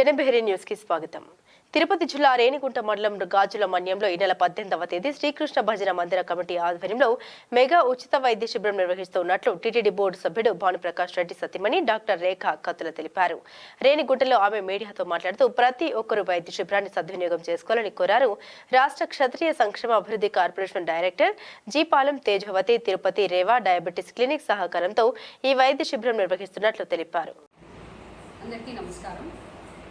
జనబెహరి news కి స్వాగతం. తిరుపతి జిల్లా రేణిగుంట మండలం గాజుల మన్యంలో ఈ నెల 18వ తేదీ శ్రీకృష్ణ భజన మందిర కమిటీ ఆధ్వర్యంలో మెగా ఉచిత వైద్య శిబిరం నిర్వహిస్తున్నట్లు టీటీడీ బోర్డు సభ్యుడు భానుప్రకాష్ రెడ్డి సతీమణి డాక్టర్ రేఖ కత్తుల తెలిపారు. రేణిగుంటలో ఆమె మీడియాతో మాట్లాడుతూ ప్రతి ఒక్కరూ వైద్య శిబిరాన్ని సద్వినియోగం చేసుకోవాలని కోరారు. రాష్ట్ర క్షత్రియ సంక్షేమ అభివృద్ధి కార్పొరేషన్ డైరెక్టర్ జీపాలెం తేజవతి తిరుపతి రేవా డయాబెటిస్ క్లినిక్ సహకారంతో ఈ వైద్య శిబిరం నిర్వహిస్తున్నట్లు తెలిపారు. అందరికీ నమస్కారం.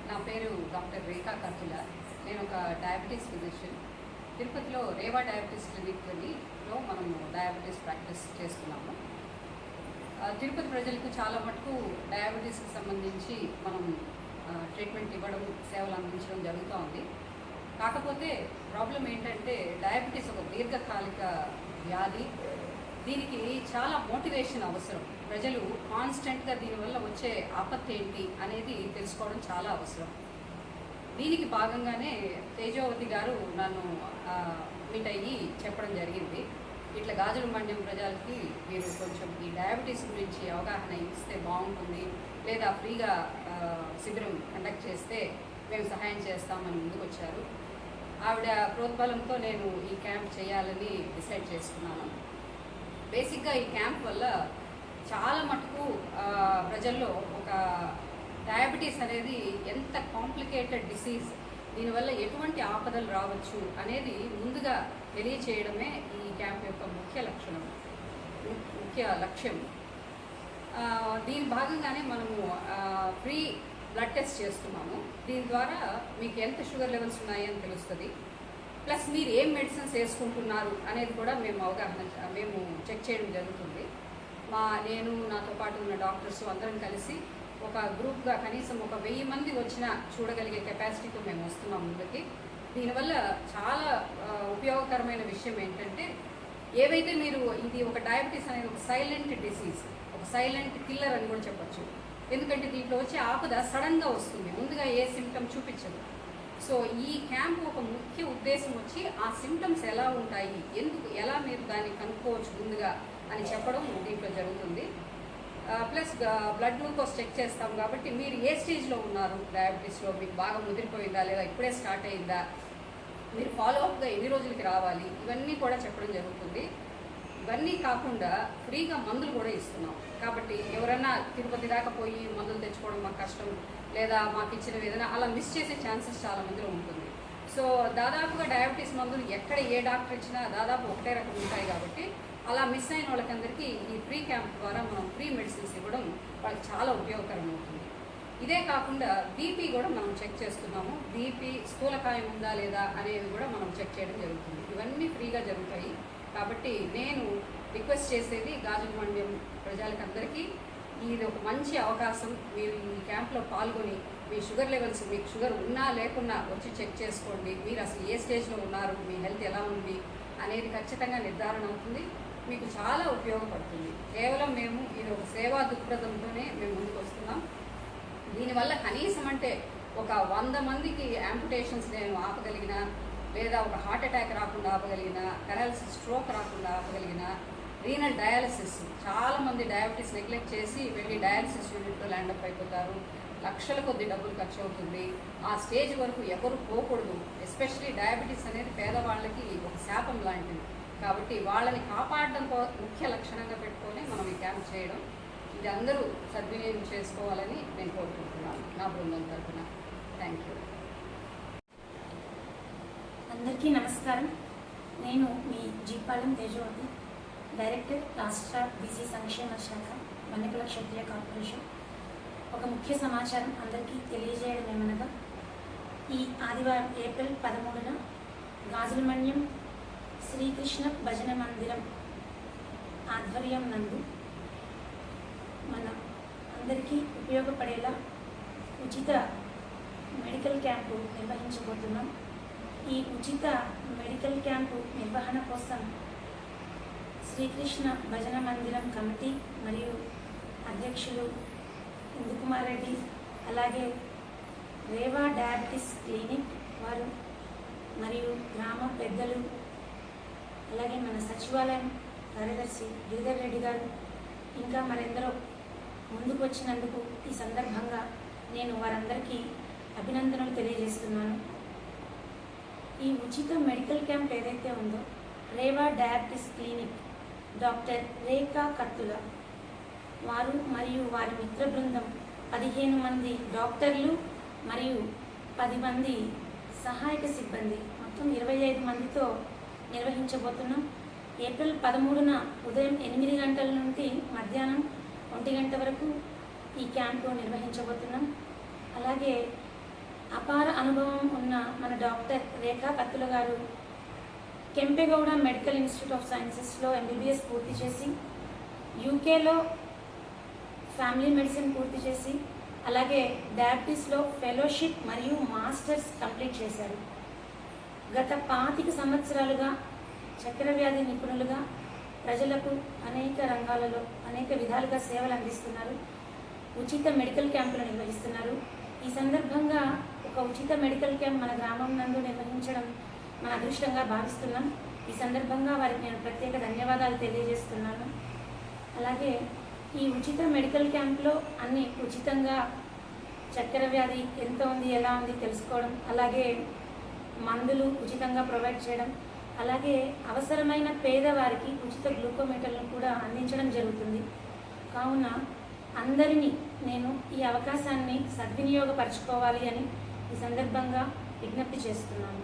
నా పేరు డాక్టర్ రేఖా కత్తుల. నేను ఒక డయాబెటీస్ ఫిజిషియన్. తిరుపతిలో రేవా డయాబెటీస్ క్లినిక్లో మనము డయాబెటీస్ ప్రాక్టీస్ చేస్తున్నాము. తిరుపతి ప్రజలకు చాలా మటుకు డయాబెటీస్కి సంబంధించి మనం ట్రీట్మెంట్ ఇవ్వడం, సేవలు అందించడం జరుగుతూ ఉంది. కాకపోతే ప్రాబ్లం ఏంటంటే డయాబెటీస్ ఒక దీర్ఘకాలిక వ్యాధి. దీనికి చాలా మోటివేషన్ అవసరం. ప్రజలు కాన్స్టెంట్గా దీనివల్ల వచ్చే ఆపత్తి ఏంటి అనేది తెలుసుకోవడం చాలా అవసరం. దీనికి భాగంగానే తేజవతి గారు నన్ను మీట్ అయ్యి చెప్పడం జరిగింది. ఇట్లా గాజుల మండ్యం ప్రజలకి మీరు కొంచెం ఈ డయాబెటీస్ గురించి అవగాహన ఇస్తే బాగుంటుంది, లేదా ఫ్రీగా శిబిరం కండక్ట్ చేస్తే మేము సహాయం చేస్తామని ముందుకు వచ్చారు. ఆవిడ ప్రోద్బలంతో నేను ఈ క్యాంప్ చేయాలని డిసైడ్ చేసుకున్నాను. బేసిక్గా ఈ క్యాంప్ వల్ల చాలా మటుకు ప్రజల్లో ఒక డయాబెటీస్ అనేది ఎంత కాంప్లికేటెడ్ డిసీజ్, దీనివల్ల ఎటువంటి ఆపదలు రావచ్చు అనేది ముందుగా తెలియచేయడమే ఈ క్యాంప్ యొక్క ముఖ్య లక్ష్యం. దీని భాగంగానే మనము ఫ్రీ బ్లడ్ టెస్ట్ చేస్తున్నాము. దీని ద్వారా మీకు ఎంత షుగర్ లెవెల్స్ ఉన్నాయని తెలుస్తుంది. ప్లస్ మీరు ఏం మెడిసిన్స్ వేసుకుంటున్నారు అనేది కూడా మేము చెక్ చేయడం జరుగుతుంది. నేను నాతో పాటు ఉన్న డాక్టర్స్ అందరం కలిసి ఒక గ్రూప్గా కనీసం 1000 మంది వచ్చినా చూడగలిగే కెపాసిటీతో మేము వస్తున్నాం ముందుకి. దీనివల్ల చాలా ఉపయోగకరమైన విషయం ఏంటంటే, ఏవైతే మీరు ఇది ఒక డయాబెటీస్ అనేది ఒక సైలెంట్ డిసీజ్, ఒక సైలెంట్ కిల్లర్ అని కూడా చెప్పచ్చు. ఎందుకంటే దీంట్లో వచ్చే ఆపద సడన్గా వస్తుంది, ముందుగా ఏ సిమ్టమ్ చూపించదు. సో ఈ క్యాంప్ ఒక ముఖ్య ఉద్దేశం వచ్చి ఆ సిమ్టమ్స్ ఎలా ఉంటాయి, ఎలా మీరు దాన్ని కనుక్కోవచ్చు ముందుగా అని చెప్పడం దీంట్లో జరుగుతుంది. ప్లస్ బ్లడ్ గ్లూకోజ్ చెక్ చేస్తాం కాబట్టి మీరు ఏ స్టేజ్లో ఉన్నారు డయాబెటీస్లో, మీకు బాగా ముదిరిపోయిందా లేదా ఇప్పుడే స్టార్ట్ అయిందా, మీరు ఫాలోఅప్గా ఎన్ని రోజులకి రావాలి, ఇవన్నీ కూడా చెప్పడం జరుగుతుంది. ఇవన్నీ కాకుండా ఫ్రీగా మందులు కూడా ఇస్తున్నాం. కాబట్టి ఎవరైనా తిరుపతి దాకా పోయి మందులు తెచ్చుకోవడం మాకు కష్టం, లేదా మాకు ఇచ్చినవి ఏదైనా అలా మిస్ చేసే ఛాన్సెస్ చాలా మందిలో ఉంటుంది. సో దాదాపుగా డయాబెటీస్ మందులు ఎక్కడ ఏ డాక్టర్ ఇచ్చినా దాదాపు ఒకటే రకం ఉంటాయి. కాబట్టి అలా మిస్ అయిన వాళ్ళకందరికీ ఈ ఫ్రీ క్యాంప్ ద్వారా మనం ఫ్రీ మెడిసిన్స్ ఇవ్వడం వాళ్ళకి చాలా ఉపయోగకరం అవుతుంది. ఇదే కాకుండా బీపీ కూడా మనం చెక్ చేస్తున్నాము. బీపీ స్థూలకాయం ఉందా లేదా అనేవి కూడా మనం చెక్ చేయడం జరుగుతుంది. ఇవన్నీ ఫ్రీగా జరుగుతాయి. కాబట్టి నేను రిక్వెస్ట్ చేసేది గాజుల మండ్యం ప్రజలకందరికీ, ఇది ఒక మంచి అవకాశం. మీరు ఈ క్యాంప్లో పాల్గొని మీ షుగర్ లెవెల్స్, మీకు షుగర్ ఉన్నా లేకున్నా వచ్చి చెక్ చేసుకోండి. మీరు అసలు ఏ స్టేజ్లో ఉన్నారు, మీ హెల్త్ ఎలా ఉంది అనేది ఖచ్చితంగా నిర్ధారణ అవుతుంది. మీకు చాలా ఉపయోగపడుతుంది. కేవలం మేము ఇది ఒక సేవా దృక్పథంతోనే మేము ముందుకు వస్తున్నాం. దీనివల్ల కనీసం అంటే ఒక 100 మందికి యాంపుటేషన్స్ నేను ఆపగలిగిన, లేదా ఒక హార్ట్ అటాక్ రాకుండా ఆపగలిగిన, పెరాలసిస్ స్ట్రోక్ రాకుండా ఆపగలిగిన, రీనల్ డయాలసిస్, చాలామంది డయాబెటీస్ నెగ్లెక్ట్ చేసి వెళ్ళి డయాలసిస్ యూనిట్లో ల్యాండప్ అయిపోతారు. లక్షల కొద్ది డబ్బులు ఖర్చు అవుతుంది. ఆ స్టేజ్ వరకు ఎవరు పోకూడదు. ఎస్పెషలీ డయాబెటీస్ అనేది పేదవాళ్ళకి ఒక శాపం లాంటిది. కాబట్టి వాళ్ళని కాపాడడం ముఖ్య లక్షణంగా పెట్టుకొని మనం ఈ క్యాంప్ చేయడం, ఇది అందరూ సద్వినియోగం చేసుకోవాలని నేను కోరుకుంటున్నాను నా బృందం తరఫున. Thank you. అందరికీ నమస్కారం. నేను మీ జీపాలెం తేజవతి, డైరెక్టర్ రాష్ట్ర బీసీ సంక్షేమ శాఖ, వన్యకుల క్షత్రియ కార్పొరేషన్. ఒక ముఖ్య సమాచారం అందరికీ తెలియజేయడం ఏమనగా, ఈ ఆదివారం ఏప్రిల్ 13న గాజుల మన్యం శ్రీకృష్ణ భజన మందిరం ఆధ్వర్యం నందు మన అందరికీ ఉపయోగపడేలా ఉచిత మెడికల్ క్యాంపు నిర్వహించబోతున్నాం. ఈ ఉచిత మెడికల్ క్యాంపు నిర్వహణ కోసం శ్రీకృష్ణ భజన మందిరం కమిటీ మరియు అధ్యక్షులు ఇందుకుమార్ రెడ్డి, అలాగే రేవా డయాబెటీస్ క్లినిక్ వారు మరియు గ్రామ పెద్దలు, అలాగే మన సచివాలయం కార్యదర్శి గిరిధర్ రెడ్డి గారు, ఇంకా మరెందరో ముందుకు వచ్చినందుకు ఈ సందర్భంగా నేను వారందరికీ అభినందనలు తెలియజేస్తున్నాను. ఈ ఉచిత మెడికల్ క్యాంప్ ఏదైతే ఉందో Rewa diabetes clinic doctor Rekha కత్తుల వారు మరియు వారి మిత్ర బృందం 15 మంది డాక్టర్లు మరియు 10 మంది సహాయక సిబ్బంది మొత్తం 25 మందితో నిర్వహించబోతున్నాం. ఏప్రిల్ 13న ఉదయం 8 గంటల నుండి మధ్యాహ్నం 1 గంట వరకు ఈ క్యాంపు నిర్వహించబోతున్నాం. అలాగే అపార అనుభవం ఉన్న మన డాక్టర్ రేఖా కత్తుల గారు కెంపెగౌడ మెడికల్ ఇన్స్టిట్యూట్ ఆఫ్ సైన్సెస్లో MBBS పూర్తి చేసి యూకేలో ఫ్యామిలీ మెడిసిన్ పూర్తి చేసి అలాగే డయాబెటీస్లో ఫెలోషిప్ మరియు మాస్టర్స్ కంప్లీట్ చేశారు. గత 25 సంవత్సరాలుగా చక్కెర వ్యాధి నిపుణులుగా ప్రజలకు అనేక రంగాలలో అనేక విధాలుగా సేవలు అందిస్తున్నారు. ఉచిత మెడికల్ క్యాంపులు నిర్వహిస్తున్నారు. ఈ సందర్భంగా ఒక ఉచిత మెడికల్ క్యాంప్ మన గ్రామం నందు నిర్వహించడం మన అదృష్టంగా భావిస్తున్నాం. ఈ సందర్భంగా వారికి నేను ప్రత్యేక ధన్యవాదాలు తెలియజేస్తున్నాను. అలాగే ఈ ఉచిత మెడికల్ క్యాంప్లో అన్ని ఉచితంగా చక్కెర వ్యాధి ఎంత ఉంది ఎలా ఉంది తెలుసుకోవడం, అలాగే మందులు ఉచితంగా ప్రొవైడ్ చేయడం, అలాగే అవసరమైన పేదవారికి ఉచిత గ్లూకోమీటర్లను కూడా అందించడం జరుగుతుంది. కావున అందరినీ నేను ఈ అవకాశాన్ని సద్వినియోగపరచుకోవాలి అని ఈ సందర్భంగా విజ్ఞప్తి చేస్తున్నాను.